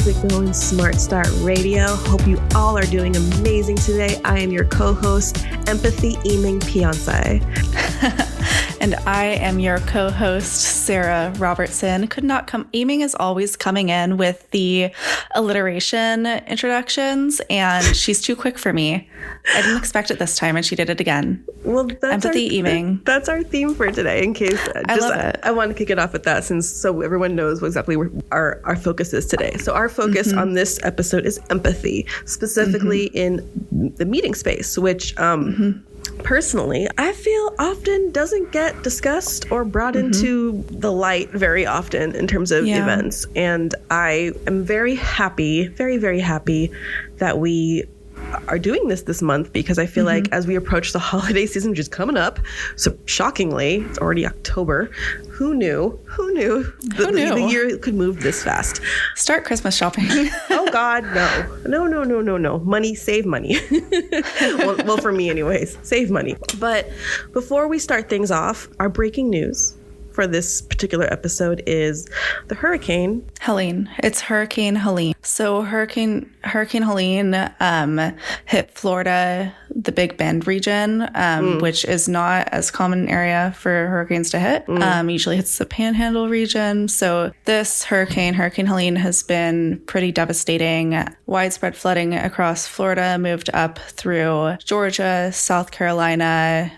Music Going Smart Start Radio. Hope you all are doing amazing today. I am your co-host, Empathy Eming Piansay. And I am your co-host, Sara Robertson. Eming is always coming in with the alliteration introductions, and she's too quick for me. I didn't expect it this time, and she did it again. Well, Empathy Eming. That's our theme for today, in case. I love it. I want to kick it off with that, so everyone knows exactly where our focus is today. So our focus on this episode is empathy, specifically in the meeting space, which personally, I feel often doesn't get discussed or brought into the light very often in terms of events. And I am very happy, very, very happy that we are doing this month, because I feel like as we approach the holiday season, which is coming up, so shockingly, it's already October. Who knew the year could move this fast? Start Christmas shopping. Oh God, no. Money, save money. well, for me anyways, save money. But before we start things off, our breaking news for this particular episode is the Hurricane Helene. It's Hurricane Helene. So Hurricane Helene hit Florida, the Big Bend region, which is not as common an area for hurricanes to hit. Usually hits the Panhandle region. So this Hurricane Helene, has been pretty devastating. Widespread flooding across Florida, moved up through Georgia, South Carolina,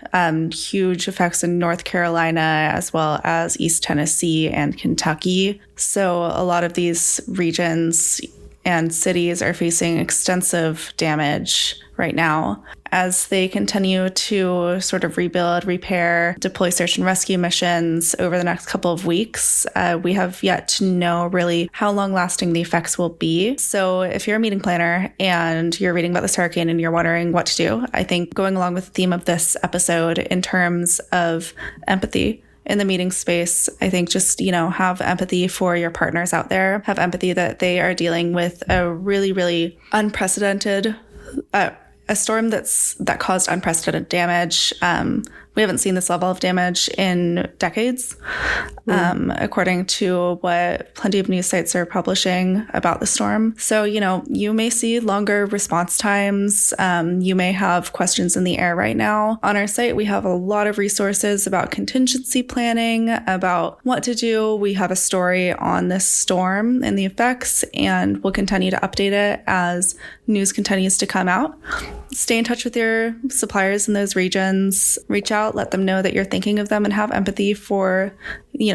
huge effects in North Carolina, as well as East Tennessee and Kentucky. So a lot of these regions and cities are facing extensive damage right now as they continue to sort of rebuild, repair, deploy search and rescue missions over the next couple of weeks. We have yet to know really how long lasting the effects will be. So if you're a meeting planner and you're reading about this hurricane and you're wondering what to do, I think going along with the theme of this episode in terms of empathy in the meeting space, I think just, have empathy for your partners out there. Have empathy that they are dealing with a really, really unprecedented, a storm that caused unprecedented damage. We haven't seen this level of damage in decades, according to what plenty of news sites are publishing about the storm. So, you may see longer response times. You may have questions in the air right now. On our site, we have a lot of resources about contingency planning, about what to do. We have a story on this storm and the effects, and we'll continue to update it as news continues to come out. Stay in touch with your suppliers in those regions. Reach out, let them know that you're thinking of them, and have empathy for,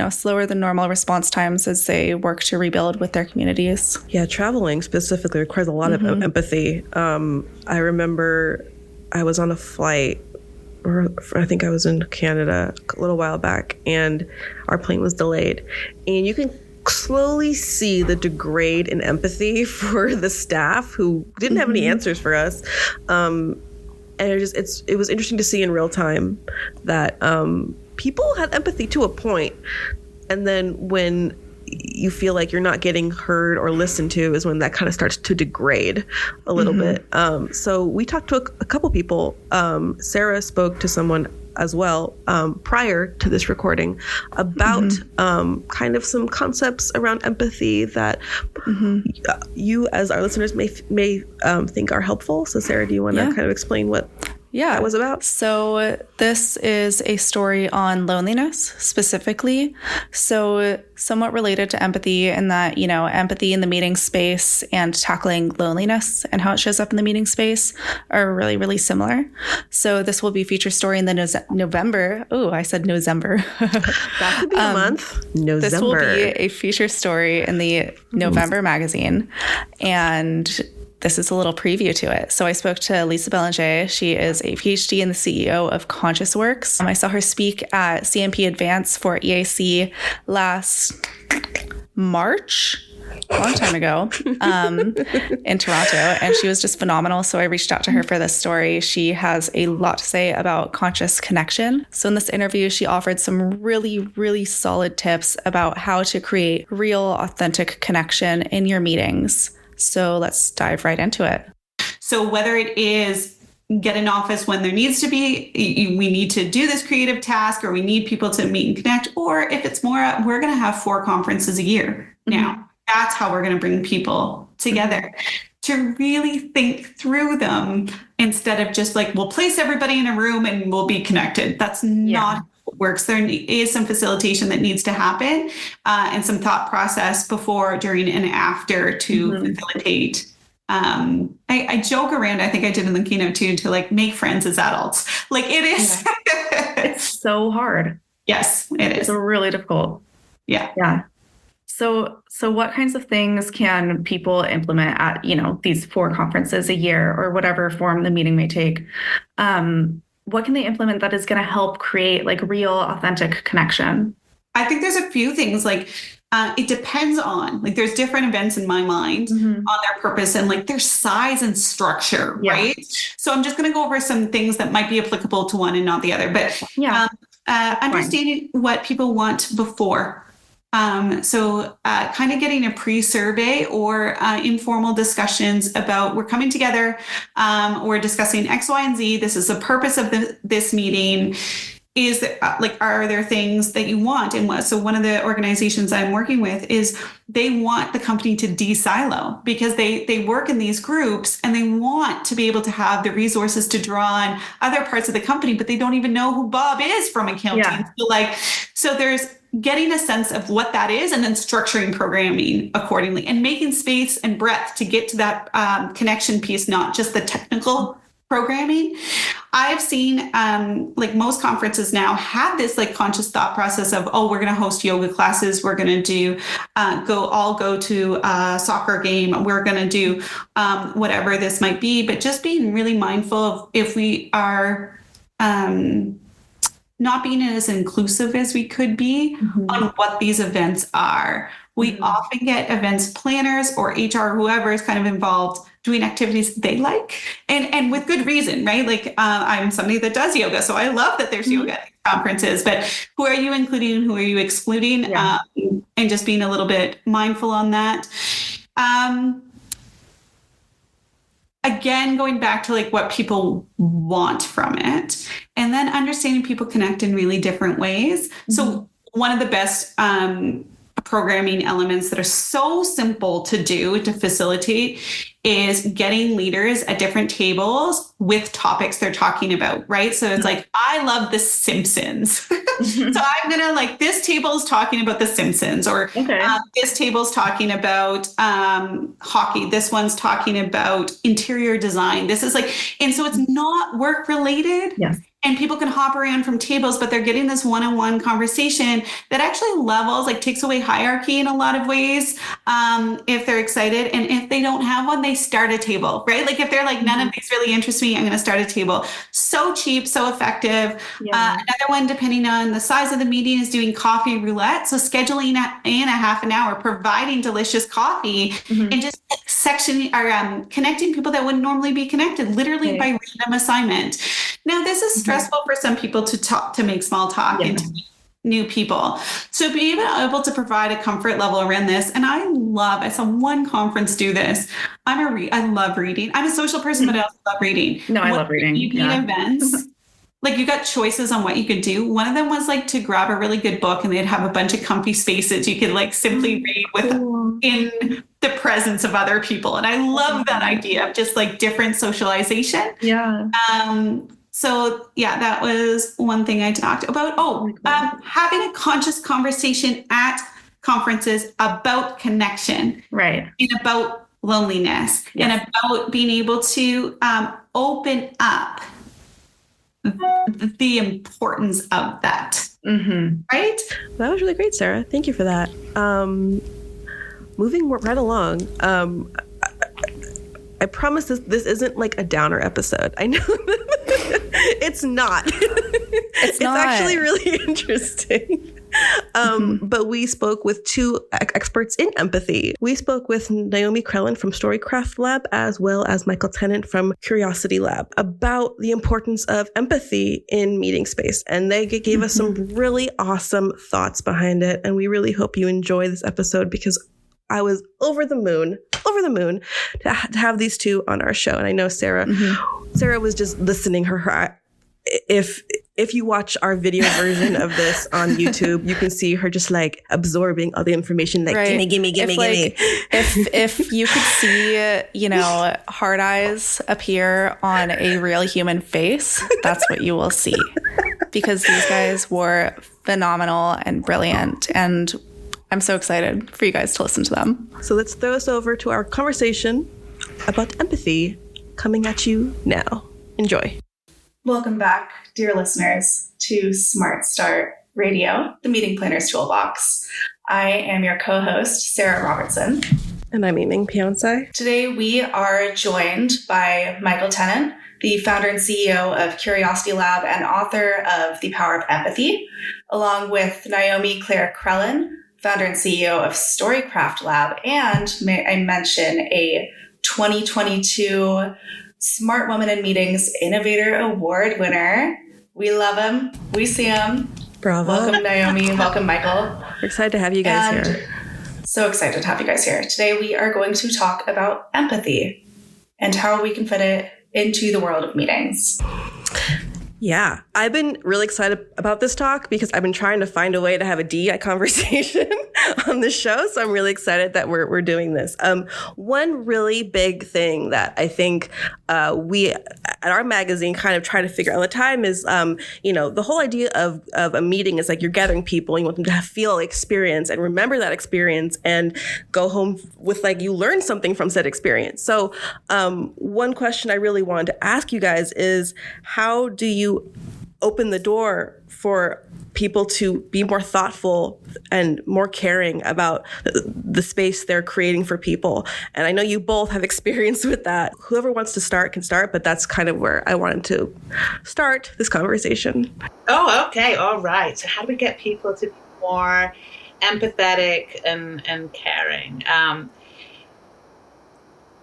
slower than normal response times as they work to rebuild with their communities. Yeah, traveling specifically requires a lot of empathy. I remember I was on a flight, or I think I was in Canada a little while back, and our plane was delayed. And you can slowly see the degrade in empathy for the staff who didn't have any answers for us. And it was interesting to see in real time that people had empathy to a point, and then when you feel like you're not getting heard or listened to is when that kind of starts to degrade a little bit. So we talked to a couple people. Sara spoke to someone as well prior to this recording about kind of some concepts around empathy that you as our listeners may think are helpful. So Sara, do you want to kind of explain what that was about? So this is a story on loneliness specifically. So somewhat related to empathy in that, empathy in the meeting space and tackling loneliness and how it shows up in the meeting space are really, really similar. So this will be a feature story in the November. Oh, I said November. That could be a month. November. This will be a feature story in the November magazine. And this is a little preview to it. So I spoke to Lisa Belanger. She is a PhD and the CEO of ConsciousSworks. I saw her speak at CMP Advance for EAC last March, a long time ago, in Toronto, and she was just phenomenal. So I reached out to her for this story. She has a lot to say about conscious connection. So in this interview, she offered some really, really solid tips about how to create real, authentic connection in your meetings. So let's dive right into it. So whether it is get in office when there needs to be, we need to do this creative task, or we need people to meet and connect, or if it's more, we're going to have 4 conferences a year now. That's how we're going to bring people together, to really think through them instead of just like, we'll place everybody in a room and we'll be connected. That's not how it works. There is some facilitation that needs to happen and some thought process before, during, and after to facilitate. I joke around, I think I did in the keynote too, to like make friends as adults. Like it is. It's so hard. Yes, it is. It's really difficult. Yeah. Yeah. So what kinds of things can people implement at, these 4 conferences a year or whatever form the meeting may take? What can they implement that is going to help create like real, authentic connection? I think there's a few things like, it depends on, like, there's different events in my mind on their purpose and like their size and structure, right? So I'm just going to go over some things that might be applicable to one and not the other, but understanding what people want before. So kind of getting a pre-survey or informal discussions about, we're coming together, we're discussing X, Y, and Z. This is the purpose of this meeting. Is that, are there things that you want? And so one of the organizations I'm working with is they want the company to de-silo because they work in these groups and they want to be able to have the resources to draw on other parts of the company, but they don't even know who Bob is from accounting. So there's getting a sense of what that is and then structuring programming accordingly and making space and breadth to get to that connection piece, not just the technical programming. I've seen most conferences now have this like conscious thought process of, we're going to host yoga classes. We're going to do go to a soccer game. We're going to do whatever this might be, but just being really mindful of if we are not being as inclusive as we could be on what these events are. We often get events planners or HR, whoever is kind of involved, doing activities they like, and with good reason, right? Like I'm somebody that does yoga, so I love that there's yoga conferences, but who are you including and who are you excluding? And just being a little bit mindful on that. Again, going back to like what people want from it, and then understanding people connect in really different ways. So one of the best programming elements that are so simple to do to facilitate is getting leaders at different tables with topics they're talking about, right? So it's like, I love The Simpsons. So I'm going to this table is talking about The Simpsons, or this table's talking about hockey. This one's talking about interior design. This is and so it's not work related. Yes. And people can hop around from tables, but they're getting this one-on-one conversation that actually levels, takes away hierarchy in a lot of ways, if they're excited. And if they don't have one, they start a table, right? If they're none of these really interest me, I'm going to start a table. So cheap, so effective. Another one, depending on the size of the meeting, is doing coffee roulette. So scheduling in a half an hour, providing delicious coffee, and just sectioning or connecting people that wouldn't normally be connected, literally by random assignment. Now, this is stressful for some people to make small talk and to meet new people. So being able to provide a comfort level around this, and I saw one conference do this. I love reading. I'm a social person, but I also love reading. No, I love reading. Events. You got choices on what you could do. One of them was to grab a really good book, and they'd have a bunch of comfy spaces you could simply read in the presence of other people. And I love that idea of just different socialization. Yeah. So that was one thing I talked about. Having a conscious conversation at conferences about connection, right, and about loneliness, and about being able to open up the importance of that. Right? That was really great, Sarah. Thank you for that. Moving right along. I promise this isn't a downer episode. I know it's not. It's actually really interesting. But we spoke with two experts in empathy. We spoke with Naomi Crellin from Storycraft Lab, as well as Michael Tennant from Curiosity Lab, about the importance of empathy in meeting space. And they gave us some really awesome thoughts behind it. And we really hope you enjoy this episode, because I was over the moon to have these two on our show. And I know Sarah was just listening. If if you watch our video version of this on YouTube, you can see her just like absorbing all the information, like gimme. If you could see, you know, hard eyes appear on a real human face, that's what you will see. Because these guys were phenomenal and brilliant, and I'm so excited for you guys to listen to them. So let's throw us over to our conversation about empathy coming at you now. Enjoy. Welcome back, dear listeners, to Smart Start Radio, the Meeting Planner's Toolbox. I am your co-host, Sara Robertson. And I'm Eming, Piansay. Today we are joined by Michael Tennant, the founder and CEO of CuriosityLab Lab and author of The Power of Empathy, along with Naomi Clare Crellin, founder and CEO of Storycraft Lab, and may I mention a 2022 Smart Woman in Meetings Innovator Award winner. We love him. We see him. Bravo. Welcome, Naomi. Welcome, Michael. We're excited to have you guys here. So excited to have you guys here. Today, we are going to talk about empathy and how we can fit it into the world of meetings. Yeah, I've been really excited about this talk because I've been trying to find a way to have a DEI conversation on this show. So I'm really excited that we're doing this. One really big thing that I think we at our magazine kind of try to figure out all the time is, the whole idea of a meeting is like you're gathering people and you want them to feel experience and remember that experience and go home with like you learned something from said experience. So one question I really wanted to ask you guys is, how do you open the door for people to be more thoughtful and more caring about the space they're creating for people? And I know you both have experience with that. Whoever wants to start can start, but that's kind of where I wanted to start this conversation. Oh, okay. All right. So how do we get people to be more empathetic and caring?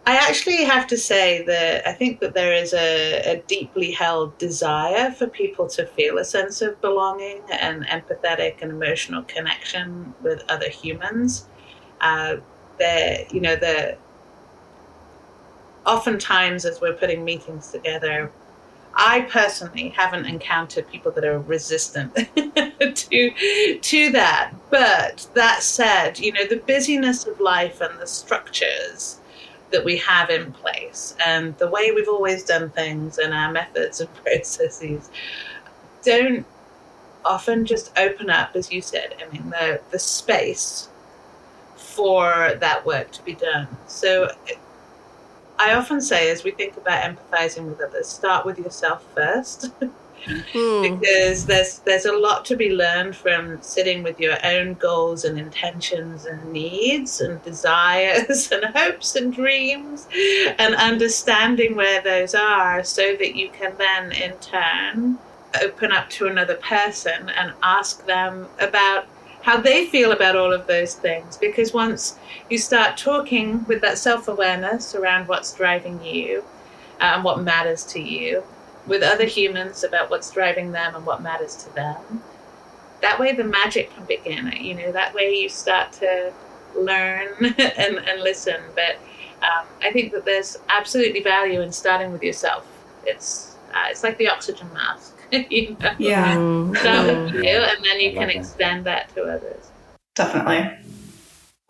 I actually have to say that I think that there is a deeply held desire for people to feel a sense of belonging and empathetic and emotional connection with other humans. Oftentimes as we're putting meetings together, I personally haven't encountered people that are resistant to that. But that said, the busyness of life and the structures that we have in place and the way we've always done things and our methods and processes don't often just open up, as you said, the space for that work to be done. So I often say, as we think about empathizing with others, start with yourself first. Because there's a lot to be learned from sitting with your own goals and intentions and needs and desires and hopes and dreams and understanding where those are so that you can then in turn open up to another person and ask them about how they feel about all of those things. Because once you start talking with that self-awareness around what's driving you and what matters to you, with other humans about what's driving them and what matters to them, that way the magic can begin. That way you start to learn and listen. But I think that there's absolutely value in starting with yourself. It's like the oxygen mask. Yeah. Start with you, and then you can extend that to others. Definitely.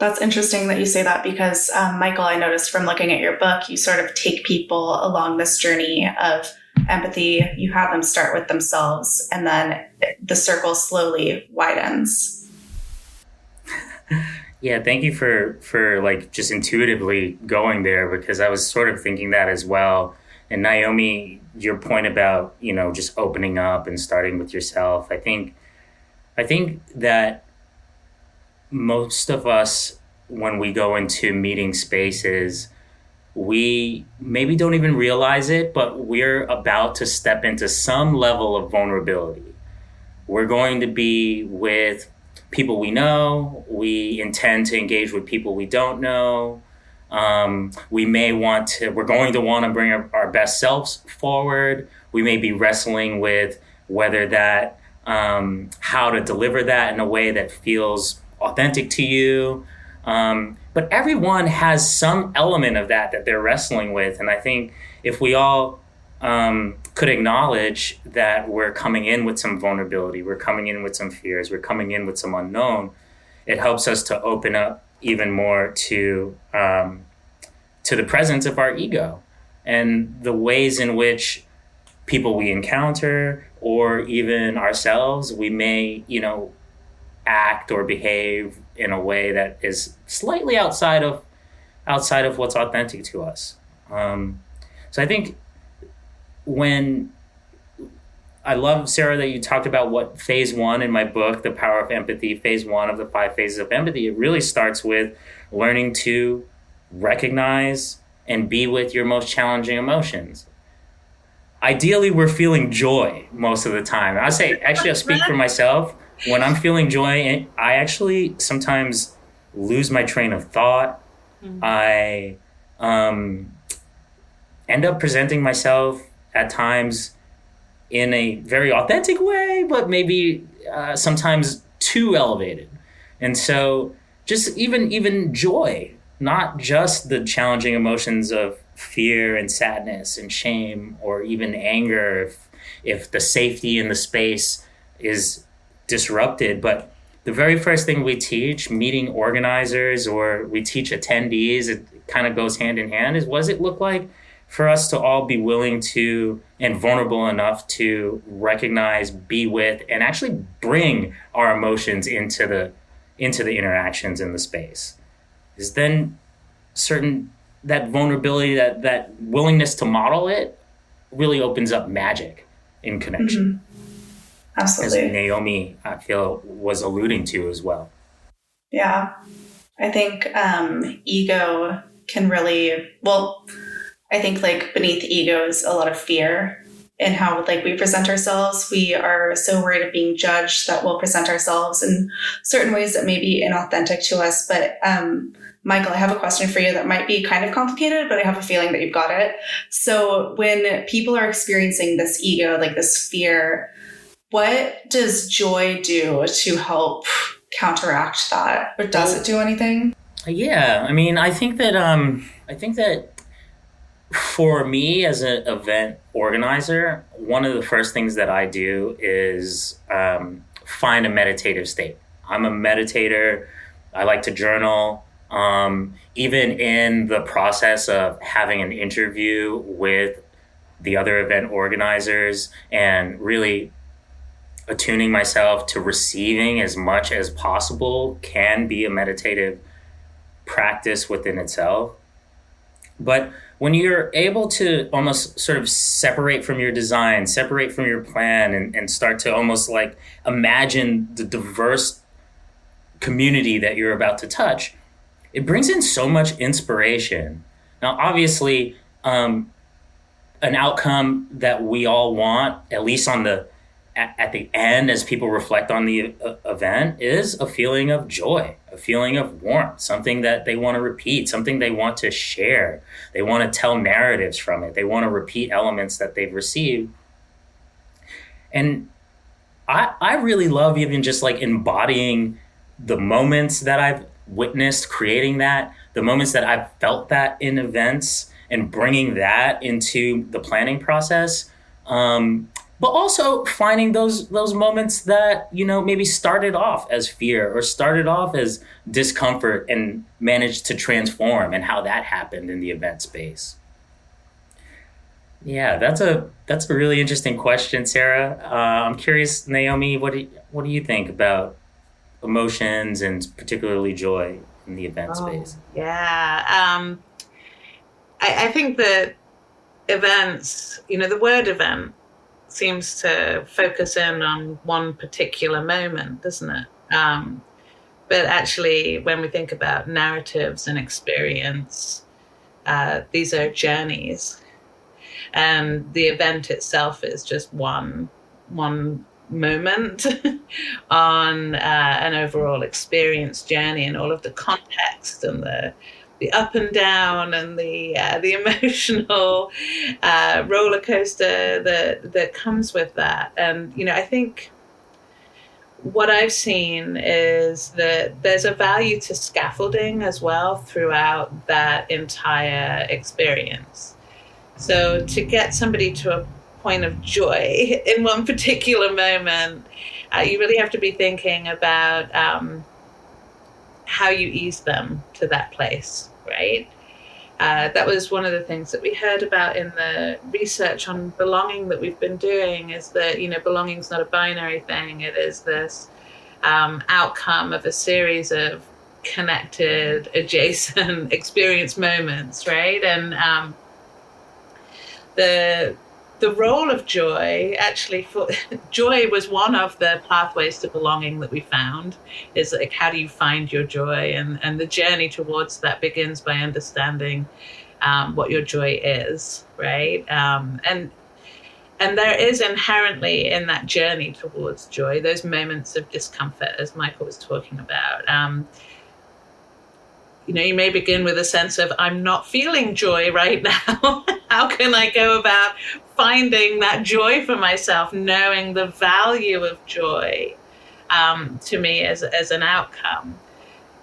That's interesting that you say that because, Michael, I noticed from looking at your book, you sort of take people along this journey of empathy. You have them start with themselves, and then the circle slowly widens. Yeah, thank you for like just intuitively going there, because I was sort of thinking that as well. And Naomi, your point about, just opening up and starting with yourself, I think that most of us, when we go into meeting spaces, we maybe don't even realize it, but we're about to step into some level of vulnerability. We're going to be with people we know. We intend to engage with people we don't know. We're going to want to bring our best selves forward. We may be wrestling with whether that, how to deliver that in a way that feels authentic to you. But everyone has some element of that they're wrestling with. And I think if we all could acknowledge that we're coming in with some vulnerability, we're coming in with some fears, we're coming in with some unknown, it helps us to open up even more to the presence of our ego and the ways in which people we encounter or even ourselves, we may, act or behave in a way that is slightly outside of what's authentic to us. So I think when I love, Sara, that you talked about what phase 1 in my book, The Power of Empathy, phase 1 of the 5 phases of empathy, it really starts with learning to recognize and be with your most challenging emotions. Ideally, we're feeling joy most of the time. I'll speak for myself. When I'm feeling joy, I actually sometimes lose my train of thought. I end up presenting myself at times in a very authentic way, but maybe sometimes too elevated. And so just even joy, not just the challenging emotions of fear and sadness and shame or even anger if the safety in the space is disrupted. But the very first thing we teach meeting organizers or we teach attendees, it kind of goes hand in hand, is what does it look like for us to all be willing to and vulnerable enough to recognize, be with, and actually bring our emotions into the interactions in the space. Is then that vulnerability, that willingness to model it really opens up magic in connection. Absolutely. As Naomi, I feel, was alluding to as well. Yeah. I think ego can really, I think beneath ego is a lot of fear in how we present ourselves. We are so worried of being judged that we'll present ourselves in certain ways that may be inauthentic to us. But Michael, I have a question for you that might be kind of complicated, but I have a feeling that you've got it. So when people are experiencing this ego, this fear, what does joy do to help counteract that? Or does it do anything? Yeah, I think that for me as an event organizer, one of the first things that I do is find a meditative state. I'm a meditator. I like to journal. Even in the process of having an interview with the other event organizers and really attuning myself to receiving as much as possible can be a meditative practice within itself. But when you're able to almost sort of separate from your design, separate from your plan, and start to almost imagine the diverse community that you're about to touch, it brings in so much inspiration. Now, obviously, an outcome that we all want, at least at the end, as people reflect on the event, is a feeling of joy, a feeling of warmth, something that they want to repeat, something they want to share. They want to tell narratives from it. They want to repeat elements that they've received. And I really love even just embodying the moments that I've witnessed, creating that, the moments that I've felt that in events and bringing that into the planning process. But also finding those moments that, maybe started off as fear or started off as discomfort and managed to transform, and how that happened in the event space. Yeah, that's a really interesting question, Sara. I'm curious, Naomi, what do you think about emotions and particularly joy in the event space? Yeah. I think that events, the word event seems to focus in on one particular moment, doesn't it? But actually, when we think about narratives and experience, these are journeys. And the event itself is just one moment on an overall experience journey, and all of the context and the up and down and the emotional roller coaster that comes with that. And I think what I've seen is that there's a value to scaffolding as well throughout that entire experience. So to get somebody to a point of joy in one particular moment, you really have to be thinking about how you ease them to that place, right? That was one of the things that we heard about in the research on belonging that we've been doing, is that, belonging is not a binary thing. It is this outcome of a series of connected, adjacent experience moments, right? And the role of joy, actually, joy was one of the pathways to belonging that we found, is like, how do you find your joy? And the journey towards that begins by understanding what your joy is, right? And there is inherently in that journey towards joy, those moments of discomfort, as Michael was talking about. You may begin with a sense of, I'm not feeling joy right now. How can I go about finding that joy for myself, knowing the value of joy to me as an outcome?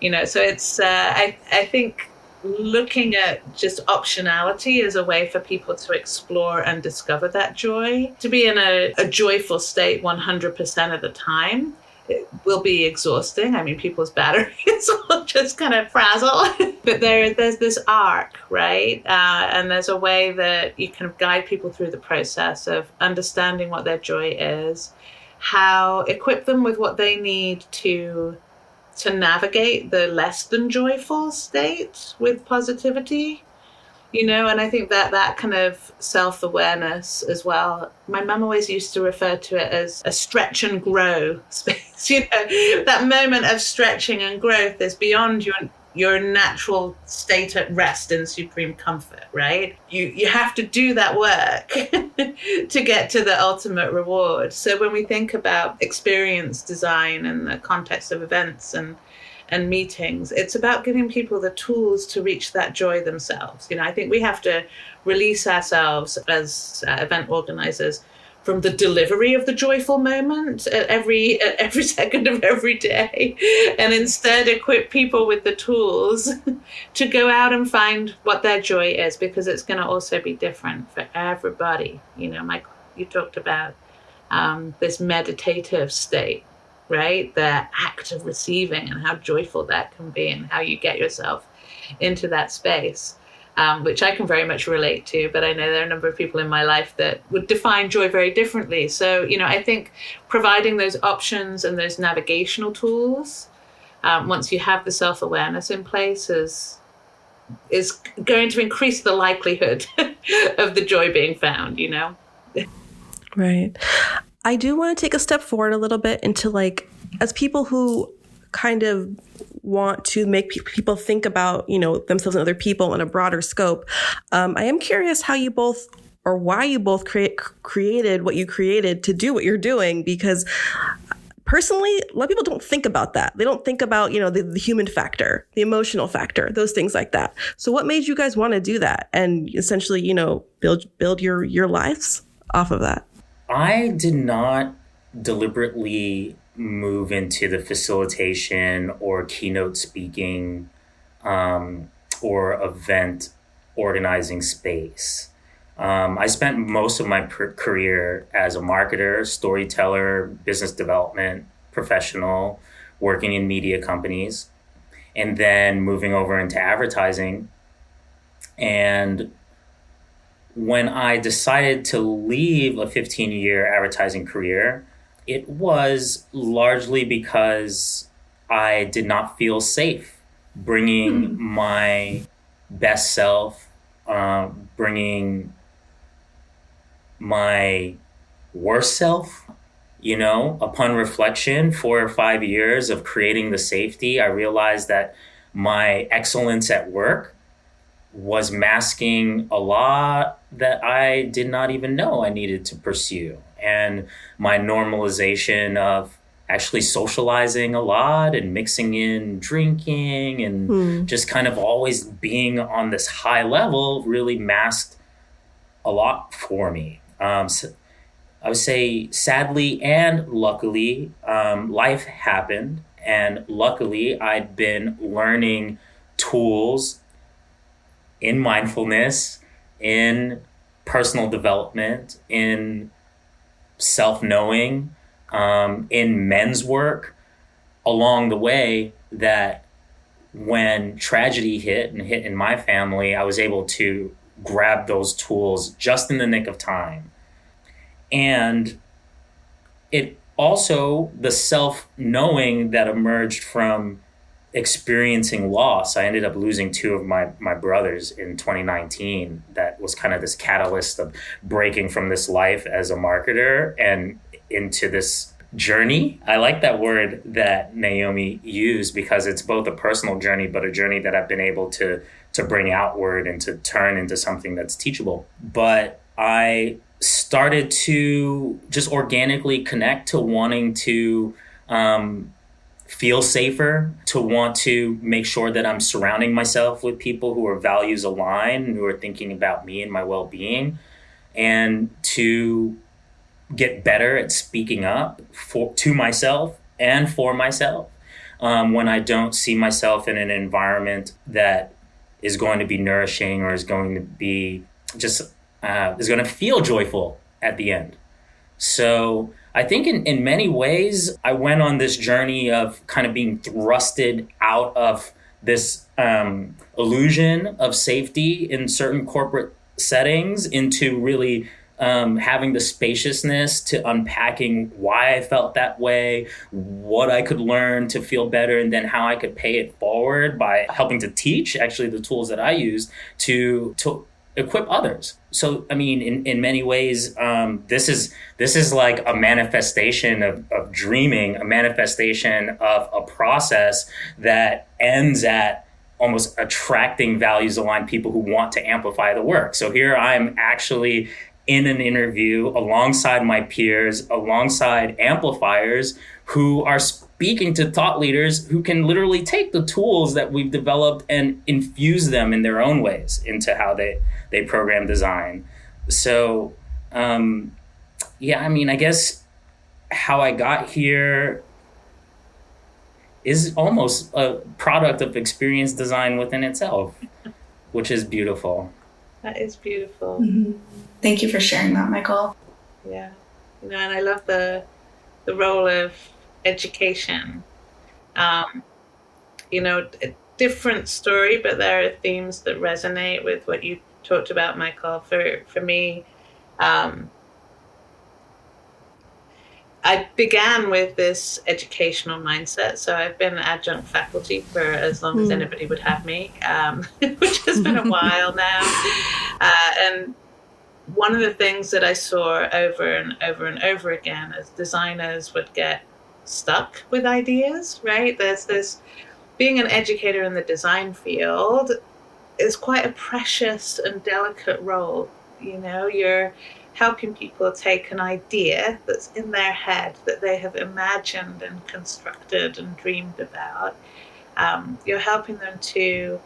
So it's, I think, looking at just optionality as a way for people to explore and discover that joy. To be in a joyful state 100% of the time, it will be exhausting. I mean, people's batteries will just kind of frazzle. But there's this arc, right? And there's a way that you can guide people through the process of understanding what their joy is, how equip them with what they need to navigate the less than joyful state with positivity. And I think that kind of self-awareness as well. My mum always used to refer to it as a stretch and grow space. That moment of stretching and growth is beyond your natural state at rest in supreme comfort, right? You have to do that work to get to the ultimate reward. So when we think about experience design in the context of events and meetings, it's about giving people the tools to reach that joy themselves. I think we have to release ourselves as event organizers from the delivery of the joyful moment at every second of every day, and instead equip people with the tools to go out and find what their joy is, because it's going to also be different for everybody. Michael, you talked about this meditative state, right? The act of receiving and how joyful that can be, and how you get yourself into that space, which I can very much relate to. But I know there are a number of people in my life that would define joy very differently. So, I think providing those options and those navigational tools, once you have the self-awareness in place, is going to increase the likelihood of the joy being found, Right. I do want to take a step forward a little bit into, as people who kind of want to make people think about, themselves and other people in a broader scope. I am curious how you both, or why you both created what you created to do what you're doing, because personally, a lot of people don't think about that. They don't think about, the human factor, the emotional factor, those things like that. So what made you guys want to do that and essentially, build your lives off of that? I did not deliberately move into the facilitation or keynote speaking or event organizing space. I spent most of my career as a marketer, storyteller, business development professional, working in media companies, and then moving over into advertising. And when I decided to leave a 15-year advertising career, it was largely because I did not feel safe bringing my best self, bringing my worst self. Upon reflection, 4 or 5 years of creating the safety, I realized that my excellence at work was masking a lot that I did not even know I needed to pursue. And my normalization of actually socializing a lot and mixing in drinking and just kind of always being on this high level really masked a lot for me. So I would say sadly and luckily, life happened. And luckily, I'd been learning tools in mindfulness, in personal development, in self-knowing, in men's work along the way, that when tragedy hit in my family, I was able to grab those tools just in the nick of time. And it also, the self-knowing that emerged from experiencing loss. I ended up losing two of my brothers in 2019. That was kind of this catalyst of breaking from this life as a marketer and into this journey. I like that word that Naomi used, because it's both a personal journey, but a journey that I've been able to bring outward and to turn into something that's teachable. But I started to just organically connect to wanting to feel safer, to want to make sure that I'm surrounding myself with people who are values aligned and who are thinking about me and my well-being, and to get better at speaking up to myself and for myself when I don't see myself in an environment that is going to be nourishing or is going to be just is going to feel joyful at the end. So I think in many ways, I went on this journey of kind of being thrusted out of this illusion of safety in certain corporate settings into really having the spaciousness to unpacking why I felt that way, what I could learn to feel better, and then how I could pay it forward by helping to teach actually the tools that I use to equip others. So, I mean, in many ways, this is like a manifestation of dreaming, a manifestation of a process that ends at almost attracting values-aligned people who want to amplify the work. So here I'm actually in an interview alongside my peers, alongside amplifiers who are speaking to thought leaders who can literally take the tools that we've developed and infuse them in their own ways into how they program design. So, I mean, I guess how I got here is almost a product of experience design within itself, which is beautiful. That is beautiful. Mm-hmm. Thank you for sharing that, Michael. Yeah. And I love the role of education. A different story, but there are themes that resonate with what you talked about, Michael. For me, I began with this educational mindset. So I've been adjunct faculty for as long as anybody would have me, which has been a while now. And one of the things that I saw over and over and over again as designers would get stuck with ideas, right? There's this, being an educator in the design field is quite a precious and delicate role. You're helping people take an idea that's in their head that they have imagined and constructed and dreamed about. You're helping them to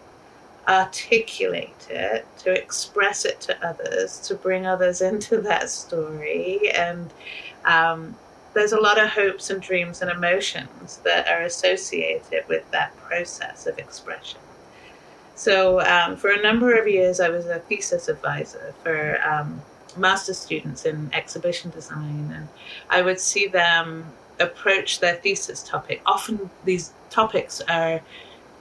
articulate it, to express it to others, to bring others into that story. And there's a lot of hopes and dreams and emotions that are associated with that process of expression. So for a number of years, I was a thesis advisor for master's students in exhibition design, and I would see them approach their thesis topic. Often these topics are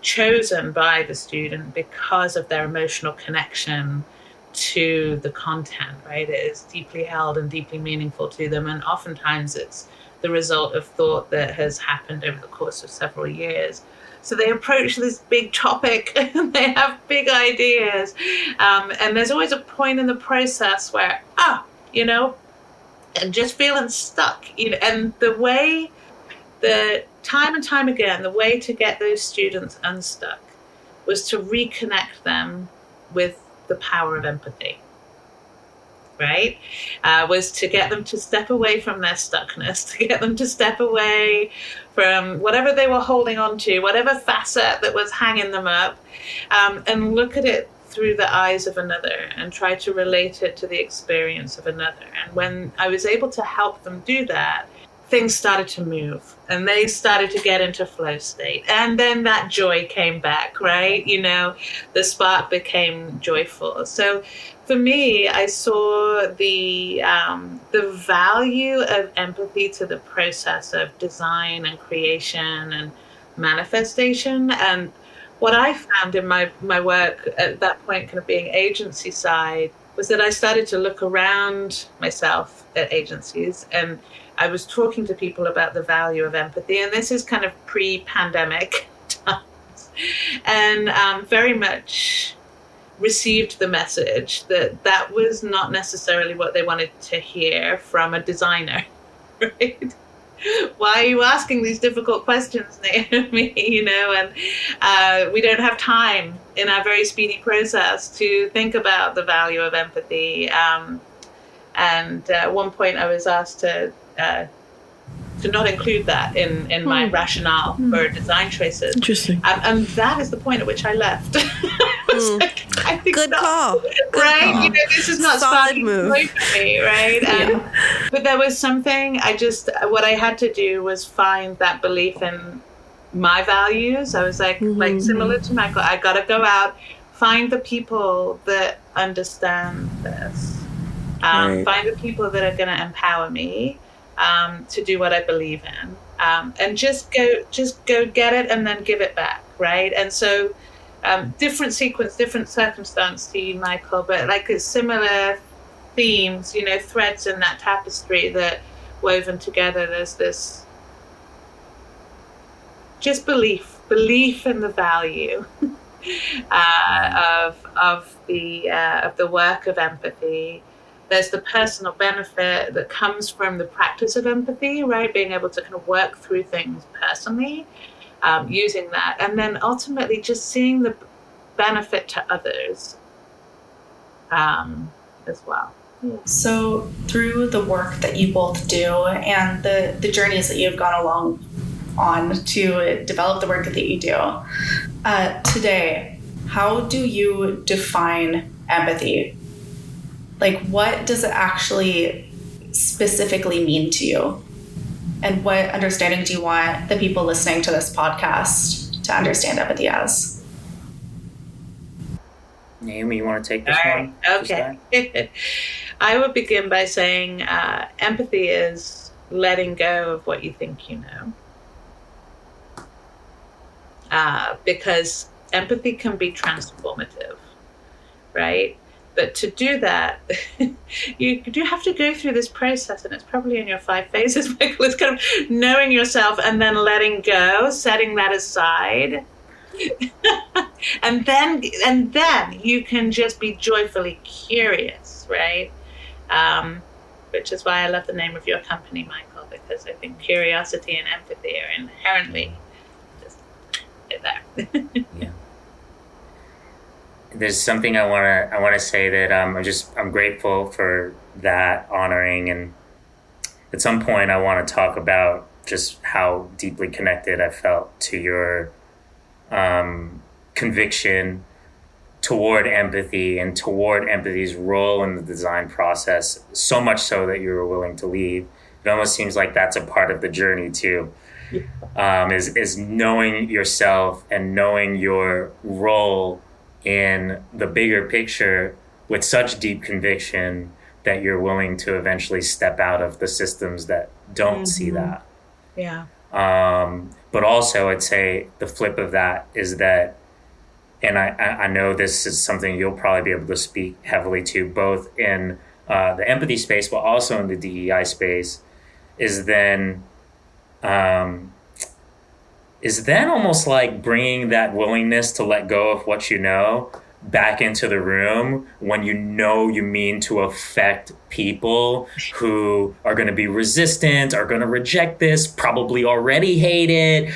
chosen by the student because of their emotional connection to the content, right? It is deeply held and deeply meaningful to them, and oftentimes it's the result of thought that has happened over the course of several years. So they approach this big topic and they have big ideas. And there's always a point in the process where, and just feeling stuck. And the time and time again, the way to get those students unstuck was to reconnect them with the power of empathy. Right? Was to get them to step away from their stuckness, to get them to step away from whatever they were holding on to, whatever facet that was hanging them up, and look at it through the eyes of another and try to relate it to the experience of another. And when I was able to help them do that, things started to move and they started to get into flow state. And then that joy came back, right? The spark became joyful. So for me, I saw the value of empathy to the process of design and creation and manifestation. And what I found in my work at that point, kind of being agency side, was that I started to look around myself at agencies, and I was talking to people about the value of empathy. And this is kind of pre-pandemic times, and very much received the message that was not necessarily what they wanted to hear from a designer, right? Why are you asking these difficult questions, Naomi? And we don't have time in our very speedy process to think about the value of empathy. And at one point I was asked to not include that in my rationale for design choices. Interesting. And that is the point at which I left. I think Good call. Right? Call. This is not solid move for me, right? But there was something, what I had to do was find that belief in my values. I was like similar to Michael, I got to go out, find the people that understand this, find the people that are going to empower me to do what I believe in, and just go get it and then give it back, right? And so different sequence, different circumstance to you, Michael, but like it's similar themes, threads in that tapestry that woven together. There's this just belief in the value of the work of empathy. There's the personal benefit that comes from the practice of empathy, right? Being able to kind of work through things personally, using that. And then ultimately just seeing the benefit to others as well. So through the work that you both do and the journeys that you've gone along on to develop the work that you do, today, how do you define empathy? Like, what does it actually specifically mean to you? And what understanding do you want the people listening to this podcast to understand empathy as? Naomi, you want to take this one? Okay. I would begin by saying empathy is letting go of what you think you know. Because empathy can be transformative, right? But to do that, you do have to go through this process, and it's probably in your 5 phases, Michael. It's kind of knowing yourself and then letting go, setting that aside. and then you can just be joyfully curious, right? Which is why I love the name of your company, Michael, because I think curiosity and empathy are inherently just there. Yeah. There's something I want to say that I'm grateful for that honoring, and at some point I want to talk about just how deeply connected I felt to your conviction toward empathy and toward empathy's role in the design process, so much so that you were willing to leave. It almost seems like that's a part of the journey too. Is knowing yourself and knowing your role in the bigger picture with such deep conviction that you're willing to eventually step out of the systems that don't see that. Yeah. But also I'd say the flip of that is that, and I know this is something you'll probably be able to speak heavily to, both in the empathy space, but also in the DEI space, is then almost like bringing that willingness to let go of what you know back into the room when you know you mean to affect people who are going to be resistant, are going to reject this, probably already hate it,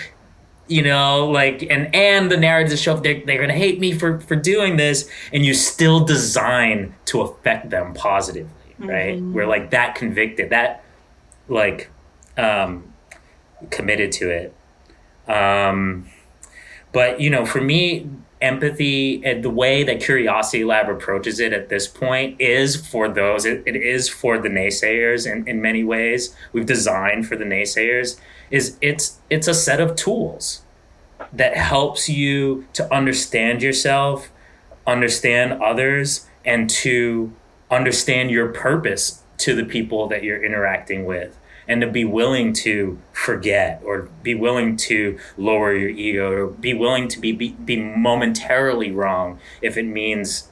and the narratives show they're going to hate me for doing this, and you still design to affect them positively, right? We're like that convicted, that committed to it. But, for me, empathy and the way that Curiosity Lab approaches it at this point is for those, it is for the naysayers in many ways. We've designed for the naysayers. It's a set of tools that helps you to understand yourself, understand others, and to understand your purpose to the people that you're interacting with, and to be willing to forget, or be willing to lower your ego, or be willing to be momentarily wrong if it means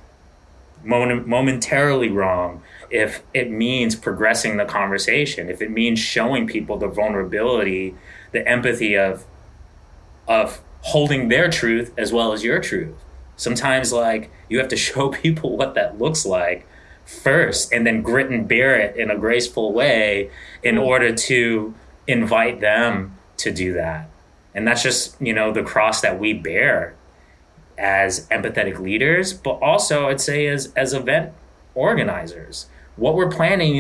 momentarily wrong, if it means progressing the conversation, if it means showing people the vulnerability, the empathy of holding their truth as well as your truth. Sometimes, like, you have to show people what that looks like first, and then grit and bear it in a graceful way in order to invite them to do that. And that's just, the cross that we bear as empathetic leaders, but also I'd say as event organizers. What we're planning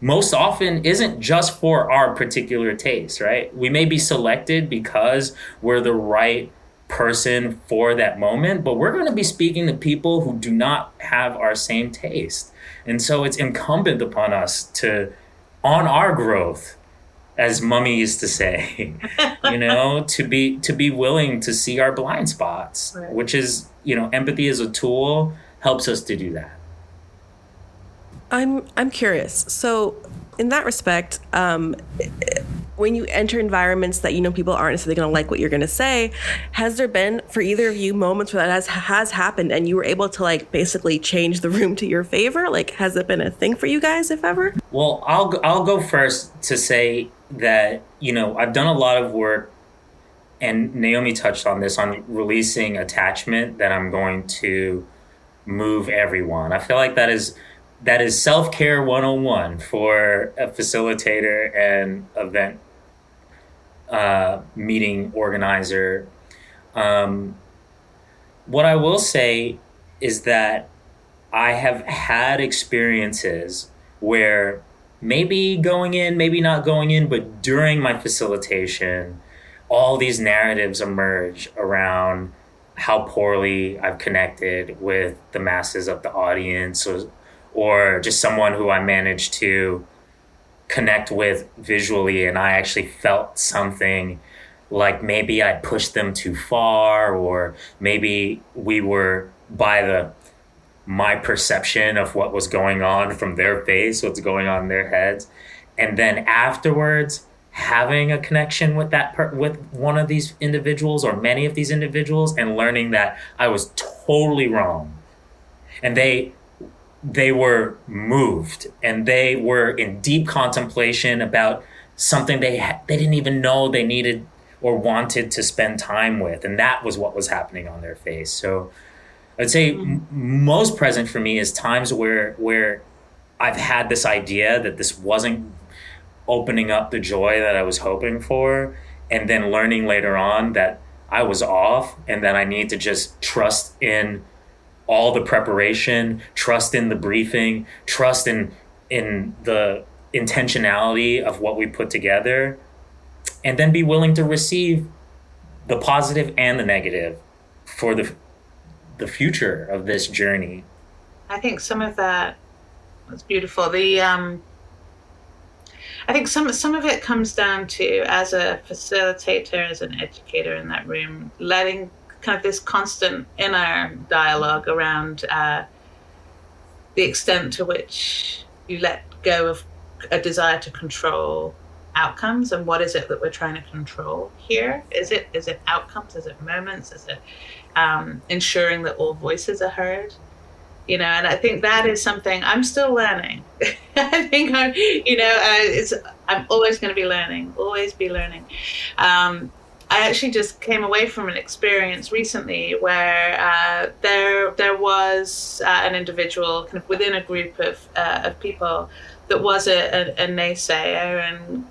most often isn't just for our particular taste, right? We may be selected because we're the right person for that moment, but we're going to be speaking to people who do not have our same taste. And so it's incumbent upon us on our growth, as Mummy used to say, to be willing to see our blind spots, right. Which is, empathy as a tool helps us to do that. I'm curious. So in that respect, when you enter environments that people aren't necessarily going to like what you're going to say, has there been, for either of you, moments where that has happened and you were able to basically change the room to your favor? Has it been a thing for you guys, if ever? Well, I'll go first to say that, I've done a lot of work, and Naomi touched on this, on releasing attachment, that I'm going to move everyone. I feel like that is self-care 101 for a facilitator and event meeting organizer. What I will say is that I have had experiences where maybe going in, maybe not going in, but during my facilitation, all these narratives emerge around how poorly I've connected with the masses of the audience, or just someone who I managed to connect with visually, and I actually felt something like maybe I pushed them too far, or maybe we were, by my perception of what was going on from their face, what's going on in their heads. And then afterwards, having a connection with with one of these individuals or many of these individuals, and learning that I was totally wrong. And they were moved, and they were in deep contemplation about something they didn't even know they needed or wanted to spend time with. And that was what was happening on their face. So I'd say most present for me is times where I've had this idea that this wasn't opening up the joy that I was hoping for, and then learning later on that I was off, and that I need to just trust in all the preparation, trust in the briefing, trust in the intentionality of what we put together, and then be willing to receive the positive and the negative for the future of this journey. I think some of that was beautiful. I think some of it comes down to, as a facilitator, as an educator in that room, letting kind of this constant inner dialogue around the extent to which you let go of a desire to control outcomes, and what is it that we're trying to control here? Is it outcomes? Is it moments? Is it ensuring that all voices are heard? And I think that is something I'm still learning. I think I'm always going to be learning, always be learning. I actually just came away from an experience recently where there was an individual kind of within a group of people that was a naysayer, and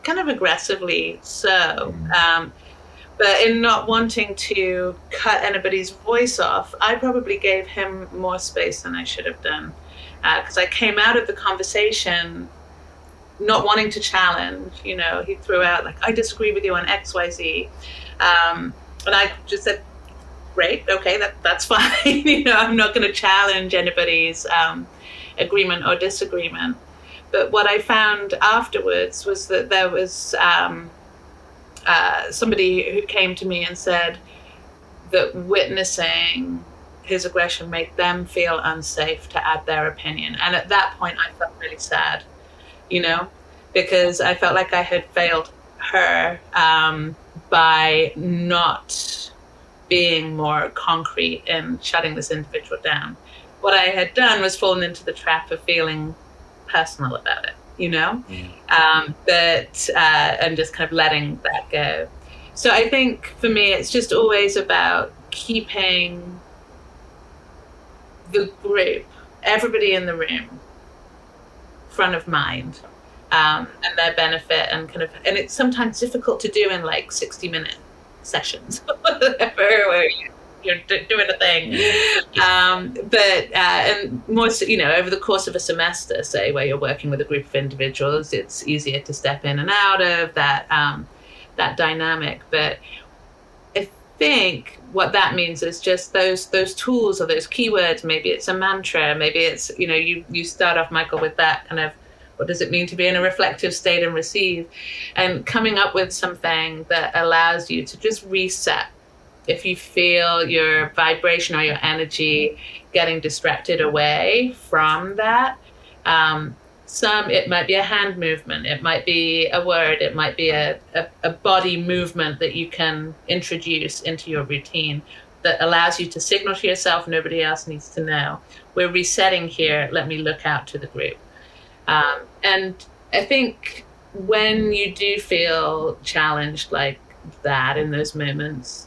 kind of aggressively so. But in not wanting to cut anybody's voice off, I probably gave him more space than I should have done. Because I came out of the conversation not wanting to challenge. He threw out, I disagree with you on X, Y, Z. And I just said, great, okay, that's fine. I'm not going to challenge anybody's agreement or disagreement. But what I found afterwards was that there was somebody who came to me and said that witnessing his aggression made them feel unsafe to add their opinion. And at that point, I felt really sad, because I felt like I had failed her by not being more concrete in shutting this individual down. What I had done was fallen into the trap of feeling personal about it, and just kind of letting that go. So I think for me, it's just always about keeping the group, everybody in the room, front of mind, and their benefit, and it's sometimes difficult to do in like 60-minute sessions, where you're doing a thing. But and more, over the course of a semester, say, where you're working with a group of individuals, it's easier to step in and out of that dynamic. But I think what that means is just those tools or those keywords. Maybe it's a mantra. Maybe it's, you start off, Michael, with that kind of, what does it mean to be in a reflective state and receive? And coming up with something that allows you to just reset. If you feel your vibration or your energy getting distracted away from that, it might be a hand movement, it might be a word, it might be a body movement that you can introduce into your routine that allows you to signal to yourself, nobody else needs to know. We're resetting here, let me look out to the group. And I think when you do feel challenged like that in those moments,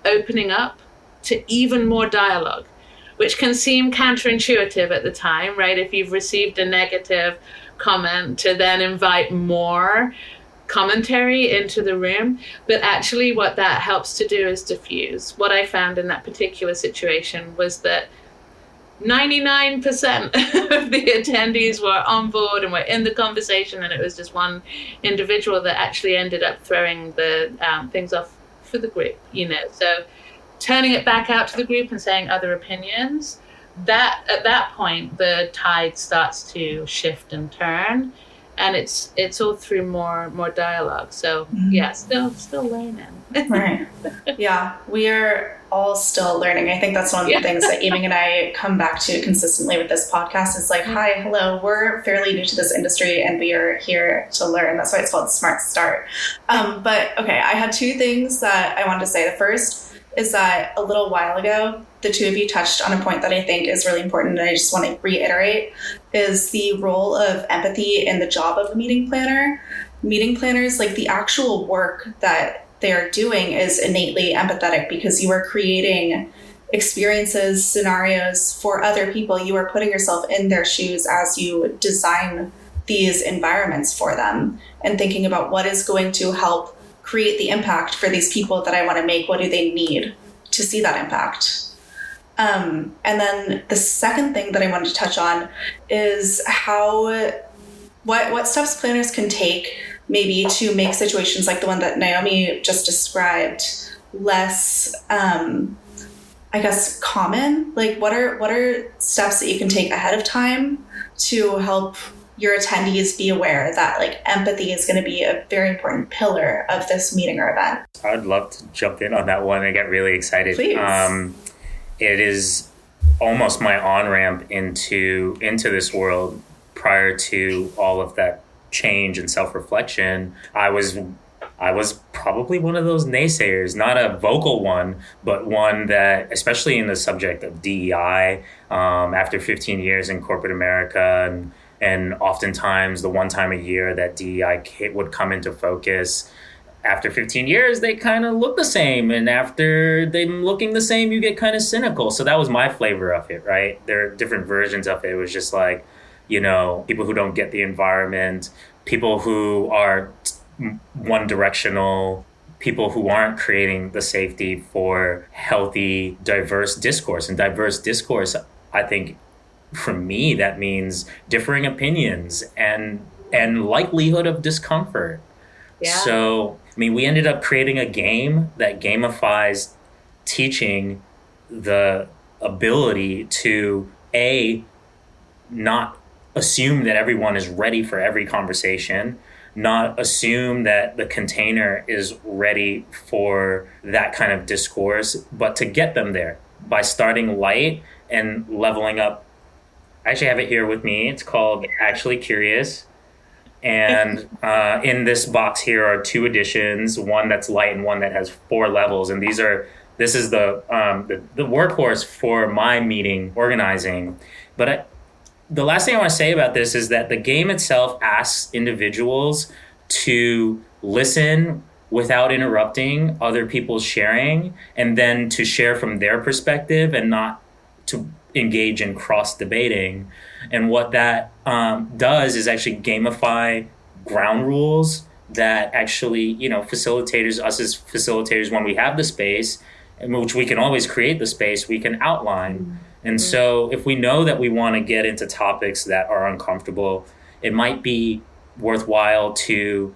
opening up to even more dialogue, which can seem counterintuitive at the time, right? If you've received a negative comment, to then invite more commentary into the room. But actually what that helps to do is diffuse. What I found in that particular situation was that 99% of the attendees were on board and were in the conversation, and it was just one individual that actually ended up throwing the things off for the group, So turning it back out to the group and saying other opinions, that at that point the tide starts to shift and turn, and it's all through more dialogue. So yeah, still learning. Right. Yeah, we are all still learning. I think that's one of the things that Eming and I come back to consistently with this podcast. Is like, hi, hello, we're fairly new to this industry and we are here to learn. That's why it's called Smart Start. But okay, I had two things that I wanted to say. The first is that a little while ago, the two of you touched on a point that I think is really important, and I just want to reiterate, is the role of empathy in the job of a meeting planner. Meeting planners, like the actual work that they're doing, is innately empathetic, because you are creating experiences, scenarios for other people. You are putting yourself in their shoes as you design these environments for them and thinking about what is going to help create the impact for these people that I want to make. What do they need to see that impact? And then the second thing that I wanted to touch on is what steps planners can take maybe to make situations like the one that Naomi just described less, common. Like what are steps that you can take ahead of time to help your attendees be aware that like empathy is going to be a very important pillar of this meeting or event? I'd love to jump in on that one and get really excited. Please. It is almost my on-ramp into this world. Prior to all of that change and self-reflection, I was probably one of those naysayers, not a vocal one, but one that, especially in the subject of DEI, after 15 years in corporate America, and oftentimes the one time a year that DEI would come into focus, after 15 years, they kind of look the same. And after them looking the same, you get kind of cynical. So that was my flavor of it, right? There are different versions of it. It was just like, people who don't get the environment, people who are one directional, people who aren't creating the safety for healthy, diverse discourse. And diverse discourse, I think, for me, that means differing opinions and likelihood of discomfort. Yeah. So, we ended up creating a game that gamifies teaching the ability to, not assume that everyone is ready for every conversation, not assume that the container is ready for that kind of discourse, but to get them there. by starting light and leveling up. I actually have it here with me. It's called Actually Curious. And in this box here are 2 editions, one that's light and one that has 4 levels. And this is the workhorse for my meeting organizing. But the last thing I want to say about this is that the game itself asks individuals to listen without interrupting other people's sharing, and then to share from their perspective and not to engage in cross debating. And what that does is actually gamify ground rules that actually, facilitators, us as facilitators, when we have the space, in which we can always create the space, we can outline. And so if we know that we want to get into topics that are uncomfortable, it might be worthwhile to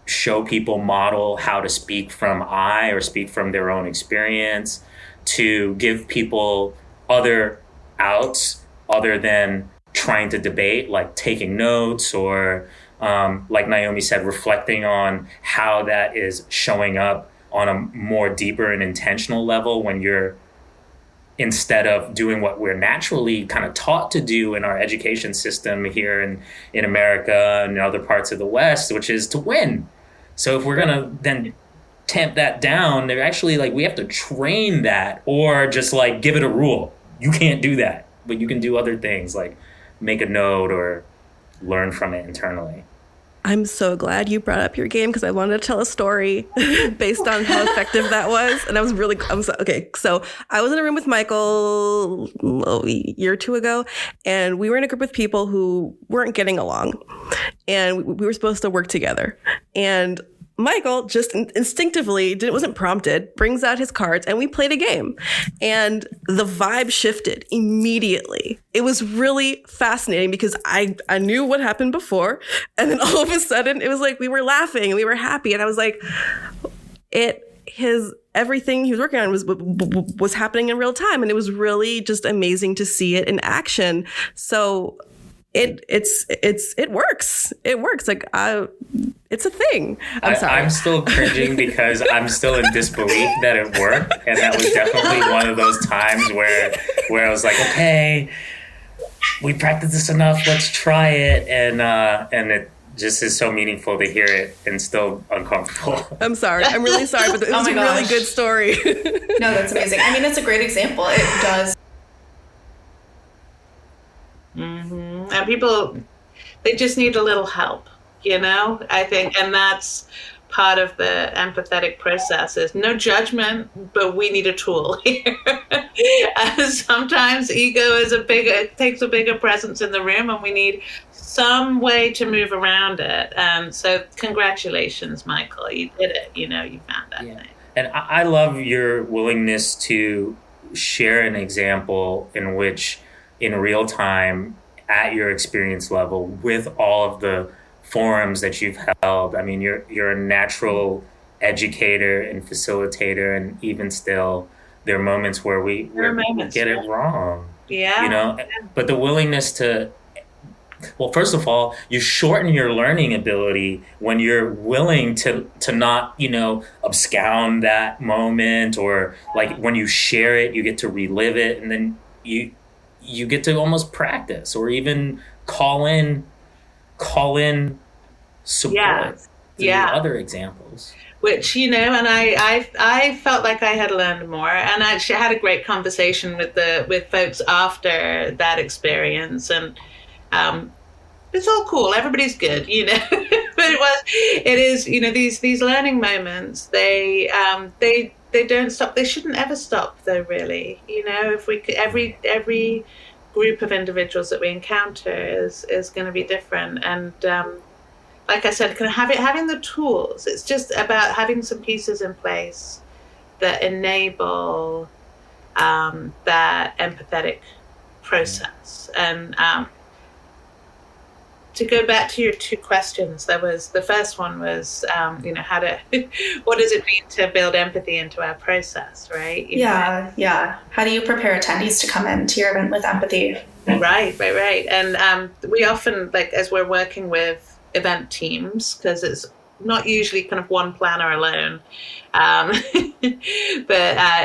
show people, model how to speak from or speak from their own experience, to give people other outs other than trying to debate, like taking notes or, like Naomi said, reflecting on how that is showing up on a more deeper and intentional level when you're, instead of doing what we're naturally kind of taught to do in our education system here in America and other parts of the West, which is to win. So if we're going to then tamp that down, they're actually like, we have to train that, or just like give it a rule. You can't do that, but you can do other things like make a note or learn from it internally. I'm so glad you brought up your game, because I wanted to tell a story based on how effective that was. And okay. So I was in a room with Michael a year or 2 ago, and we were in a group of people who weren't getting along, and we were supposed to work together. And Michael just instinctively, wasn't prompted, brings out his cards, and we played a game. And the vibe shifted immediately. It was really fascinating because I knew what happened before. And then all of a sudden, it was like we were laughing and we were happy. And I was like, everything he was working on was happening in real time. And it was really just amazing to see it in action. So it works. It works. Like, it's a thing. I'm sorry. I'm still cringing because I'm still in disbelief that it worked. And that was definitely one of those times where I was like, okay, we practiced this enough. Let's try it. And it just is so meaningful to hear it and still uncomfortable. I'm sorry. I'm really sorry, but it was a really good story. No, that's amazing. I mean, it's a great example. It does. Mm-hmm. And people, they just need a little help, I think, and that's part of the empathetic process. Is no judgment, but we need a tool here. Sometimes ego takes a bigger presence in the room, and we need some way to move around it. And so congratulations, Michael, you did it. You found that thing. And I love your willingness to share an example in which, in real time, at your experience level, with all of the forums that you've held. I mean, you're a natural educator and facilitator, and even still, there are moments where we get it wrong. Yeah. But the willingness to, well, first of all, you shorten your learning ability when you're willing to not, abscond that moment, or like when you share it, you get to relive it, and then you get to almost practice or even call in support through other examples. Which, and I felt like I had learned more, and I actually had a great conversation with folks after that experience, and it's all cool. Everybody's good, but it is, these learning moments, they don't stop. They shouldn't ever stop, though, really. If we could, every group of individuals that we encounter is going to be different. And like I said, having the tools, it's just about having some pieces in place that enable that empathetic process. And to go back to your 2 questions, the first one was, what does it mean to build empathy into our process, right? Yeah. How do you prepare attendees to come into your event with empathy? Right. And we often, as we're working with event teams, because it's not usually kind of one planner alone, but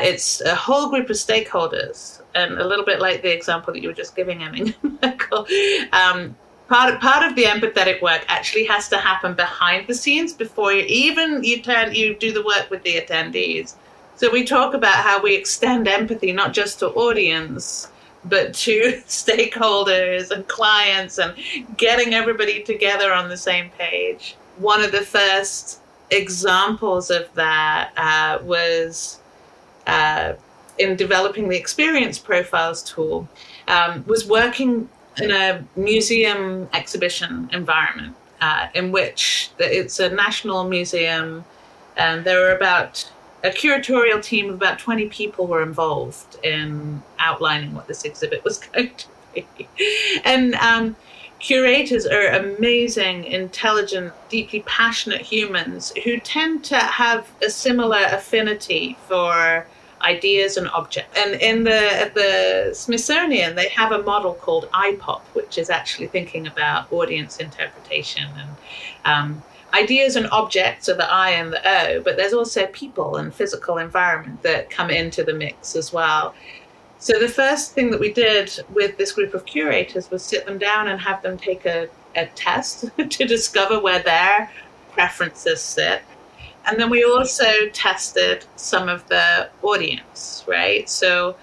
it's a whole group of stakeholders, and a little bit like the example that you were just giving, Eming, Michael. Part of the empathetic work actually has to happen behind the scenes before you do the work with the attendees. So we talk about how we extend empathy not just to audience, but to stakeholders and clients, and getting everybody together on the same page. One of the first examples of that was in developing the experience profiles tool, was working in a museum exhibition environment in which it's a national museum, and there were about a curatorial team of about 20 people were involved in outlining what this exhibit was going to be. And curators are amazing, intelligent, deeply passionate humans who tend to have a similar affinity for ideas and objects. And at the Smithsonian, they have a model called IPOP, which is actually thinking about audience interpretation. And ideas and objects are the I and the O, but there's also people and physical environment that come into the mix as well. So the first thing that we did with this group of curators was sit them down and have them take a test to discover where their preferences sit. And then we also tested some of the audience, right? So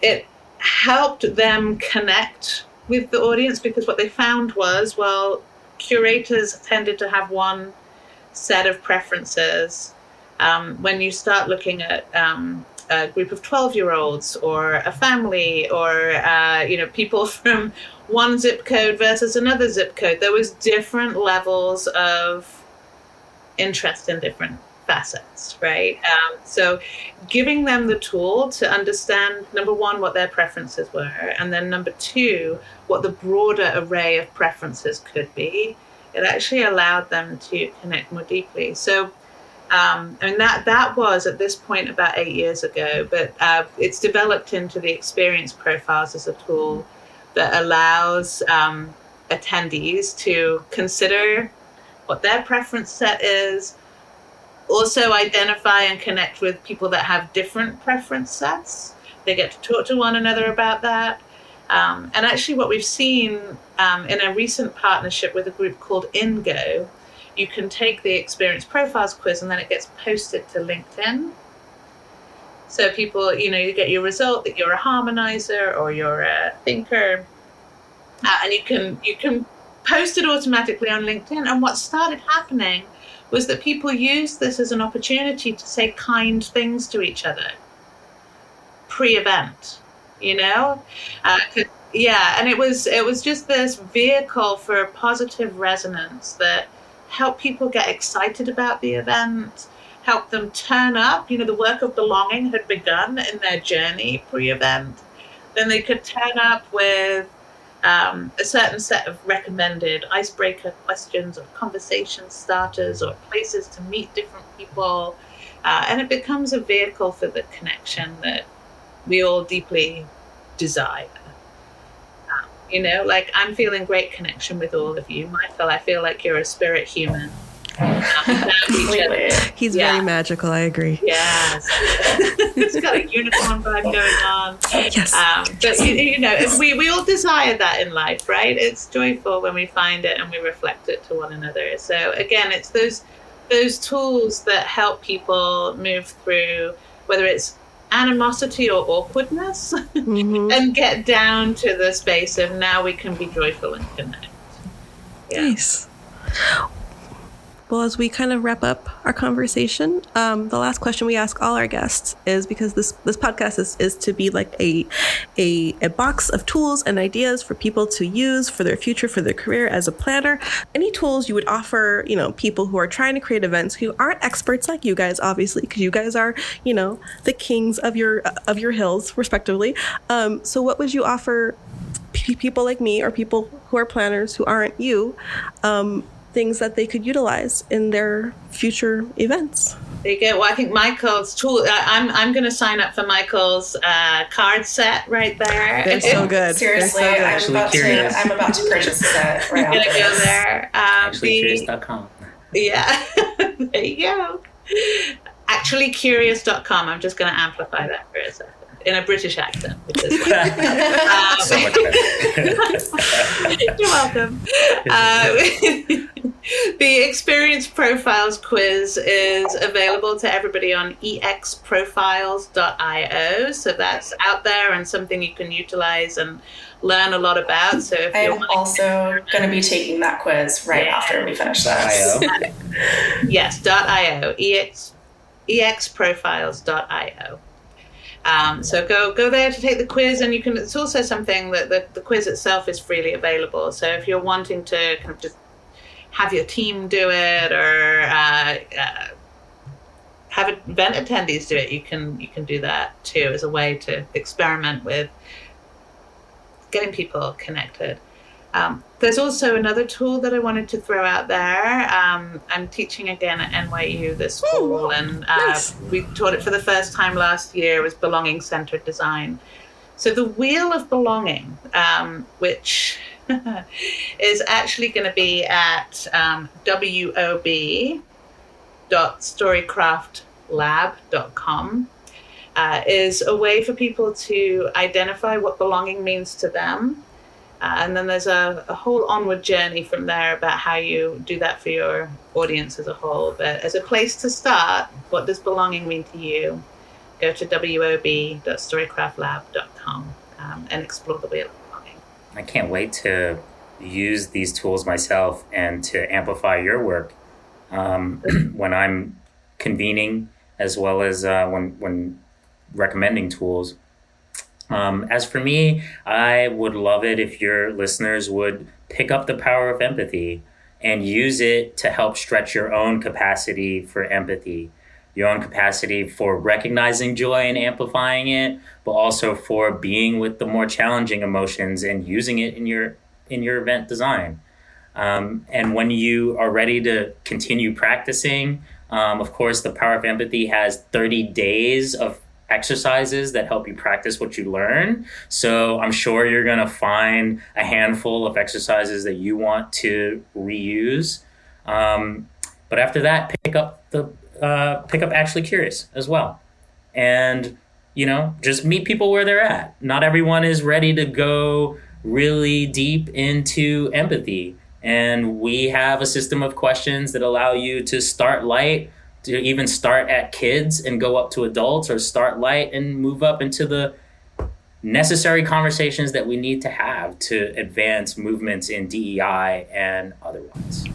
it helped them connect with the audience, because what they found was, well, curators tended to have one set of preferences. When you start looking at a group of 12-year-olds or a family or people from one zip code versus another zip code, there was different levels of interest in different facets, right? So giving them the tool to understand, number one, what their preferences were, and then number two, what the broader array of preferences could be, it actually allowed them to connect more deeply. So that was at this point about 8 years ago, but it's developed into the experience profiles as a tool that allows attendees to consider what their preference set is, also identify and connect with people that have different preference sets. They get to talk to one another about that. And actually what we've seen in a recent partnership with a group called INGO, you can take the experience profiles quiz and then it gets posted to LinkedIn. So people, you get your result that you're a harmonizer or you're a thinker, and you can post it automatically on LinkedIn. And what started happening was that people used this as an opportunity to say kind things to each other pre-event, and it was just this vehicle for positive resonance that helped people get excited about the event, helped them turn up. The work of belonging had begun in their journey pre-event. Then they could turn up with a certain set of recommended icebreaker questions or conversation starters or places to meet different people. And it becomes a vehicle for the connection that we all deeply desire. I'm feeling great connection with all of you. Michael, I feel like you're a spirit human. He's very magical, I agree. Yes. It's got a unicorn vibe going on. Yes. But we all desire that in life, right? It's joyful when we find it and we reflect it to one another. So again, it's those tools that help people move through, whether it's animosity or awkwardness, and get down to the space of now we can be joyful and connect. Yeah. Nice. Well, as we kind of wrap up our conversation, the last question we ask all our guests is, because this podcast is to be like a box of tools and ideas for people to use for their future, for their career as a planner. Any tools you would offer, people who are trying to create events who aren't experts like you guys, obviously, because you guys are, the kings of your hills, respectively. So what would you offer people like me or people who are planners who aren't you? Things that they could utilize in their future events. There you go. Well, I think Michael's tool, I'm going to sign up for Michael's card set right there. They're so good. Seriously, so good. I'm about to purchase a set right I'm going to go there. Curious.com. Yeah, there you go. Actuallycurious.com. I'm just going to amplify that for a second in a British accent. Because, So much better. You're welcome. The Experience Profiles quiz is available to everybody on exprofiles.io. So that's out there and something you can utilize and learn a lot about. So if I'm also going to be taking that quiz right after we finish this. Yes, .io. exprofiles.io. So go there to take the quiz, and you can. It's also something that the quiz itself is freely available. So if you're wanting to kind of just have your team do it, or have event attendees do it, you can do that too as a way to experiment with getting people connected. There's also another tool that I wanted to throw out there. I'm teaching again at NYU this fall, and nice. We taught it for the first time last year. It was belonging-centered design. So the Wheel of Belonging, which is actually going to be at wob.storycraftlab.com, is a way for people to identify what belonging means to them. And then there's a whole onward journey from there about how you do that for your audience as a whole. But as a place to start, what does belonging mean to you? Go to wob.storycraftlab.com and explore the Wheel of Belonging. I can't wait to use these tools myself and to amplify your work when I'm convening, as well as when recommending tools. As for me, I would love it if your listeners would pick up the power of empathy and use it to help stretch your own capacity for empathy, your own capacity for recognizing joy and amplifying it, but also for being with the more challenging emotions and using it in your event design. And when you are ready to continue practicing, of course, the Power of Empathy has 30 days of exercises that help you practice what you learn. So I'm sure you're going to find a handful of exercises that you want to reuse. But after that, pick up Actually Curious as well. And, just meet people where they're at. Not everyone is ready to go really deep into empathy. And we have a system of questions that allow you to start light, to even start at kids and go up to adults, or start light and move up into the necessary conversations that we need to have to advance movements in DEI and otherwise.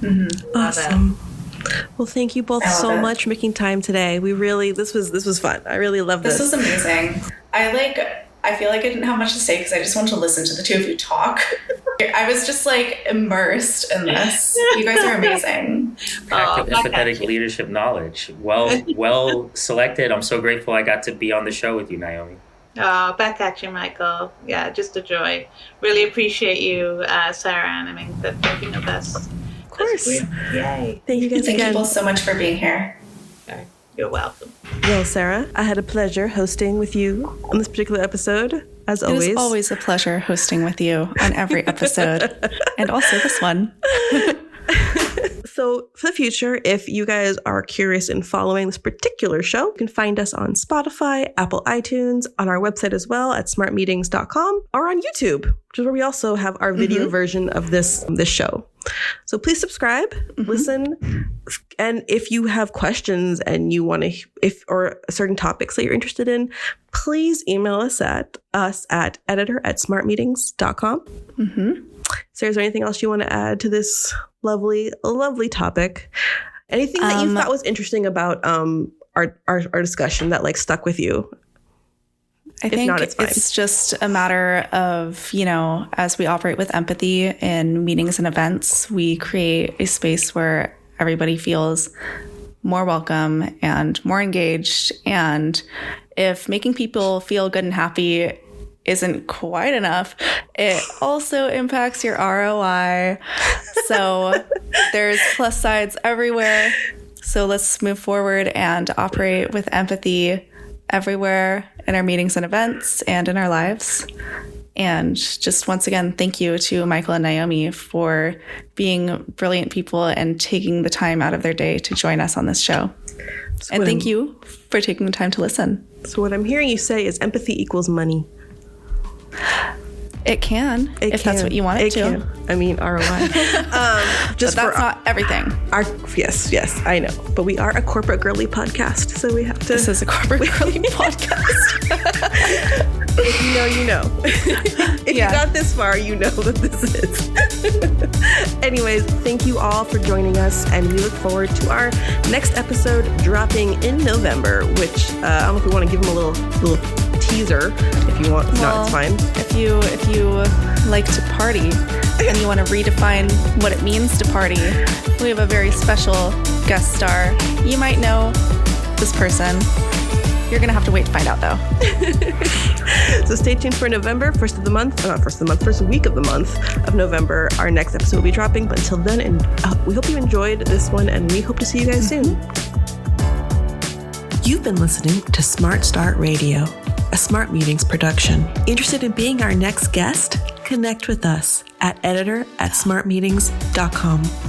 Mm-hmm. Awesome. Well, thank you both so much for making time today. This was fun. I really love this. This was amazing. I feel like I didn't have much to say because I just wanted to listen to the two of you talk. I was just immersed in this. You guys are amazing. Empathetic leadership knowledge. Well selected. I'm so grateful I got to be on the show with you, Naomi. Oh, back at you, Michael. Yeah, just a joy. Really appreciate you, Sara and Eming, for thinking of us. Of course. Yay. Thank you guys again. Thank you both so much for being here. You're welcome. Well, Sara, I had a pleasure hosting with you on this particular episode, as always. It is always a pleasure hosting with you on every episode, and also this one. So for the future, if you guys are curious in following this particular show, you can find us on Spotify, Apple iTunes, on our website as well at smartmeetings.com, or on YouTube, which is where we also have our video version of this show. So please subscribe, listen, and if you have questions and you want to, or certain topics that you're interested in, please email us at editor@smartmeetings.com. Sarah, is there anything else you want to add to this lovely topic? Anything that you thought was interesting about our discussion that stuck with you? I think it's just a matter of, as we operate with empathy in meetings and events, we create a space where everybody feels more welcome and more engaged. And if making people feel good and happy isn't quite enough, it also impacts your ROI. So there's plus sides everywhere. So let's move forward and operate with empathy everywhere in our meetings and events and in our lives. And just once again, thank you to Michael and Naomi for being brilliant people and taking the time out of their day to join us on this show. And thank you for taking the time to listen. So what I'm hearing you say is empathy equals money. It can, if that's what you want it to. Can. I mean, ROI. Just but that's not everything. Yes, I know. But we are a corporate girly podcast, so we have to. This is a corporate girly podcast. If you know, you know. If you got this far, you know that this is. Anyways, thank you all for joining us, and we look forward to our next episode dropping in November, which I don't know if we want to give them a little teaser. If you want, if not, it's fine. If you like to party and you want to redefine what it means to party, we have a very special guest star. You might know this person. You're going to have to wait to find out, though. So stay tuned for November, first week of the month of November. Our next episode will be dropping. But until then, and we hope you enjoyed this one, and we hope to see you guys soon. You've been listening to Smart Start Radio, a Smart Meetings production. Interested in being our next guest? Connect with us at editor@smartmeetings.com.